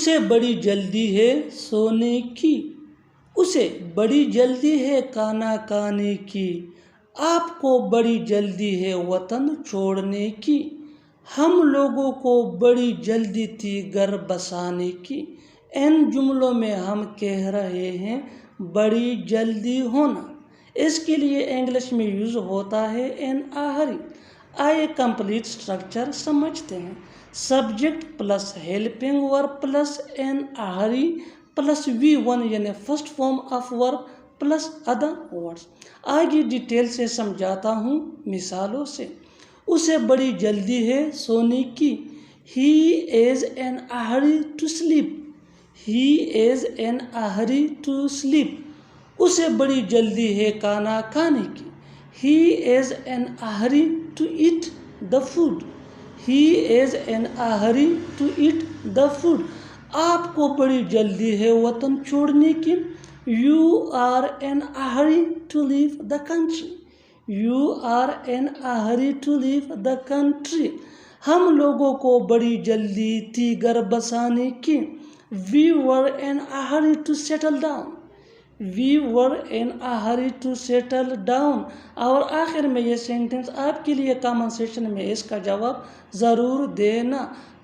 उसे बड़ी जल्दी है सोने की, उसे बड़ी जल्दी है खाना खाने की, आपको बड़ी जल्दी है वतन छोड़ने की, हम लोगों को बड़ी जल्दी थी घर बसाने की। इन जुमलों में हम कह रहे हैं बड़ी जल्दी होना। इसके लिए इंग्लिश में यूज़ होता है इन अ हरी। आइए कंप्लीट स्ट्रक्चर समझते हैं। Subject plus helping verb plus in a hurry plus V1 यानी first form of verb plus other words. आगे डिटेल से समझाता हूँ मिसालों से। उसे बड़ी जल्दी है सोने की, he is in a hurry to sleep, he is in a hurry to sleep. उसे बड़ी जल्दी है खाना खाने की, he is in a hurry to eat the food, he is in a hurry to eat the food. आपको बड़ी जल्दी है वतन छोड़ने की, you are in a hurry to leave the country, you are in a hurry to leave the country. हम लोगों को बड़ी जल्दी थी घर बसाने की, we were in a hurry to settle down, we were in a hurry to settle down. और आखिर में ये सेंटेंस आपके लिए कमेंट सेक्शन में इसका जवाब ज़रूर देना।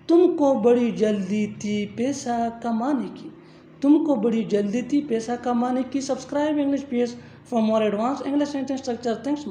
तुमको बड़ी जल्दी थी पैसा कमाने की, तुमको बड़ी जल्दी थी पैसा कमाने की। Subscribe English PS for more advance English sentence structure. Thanks.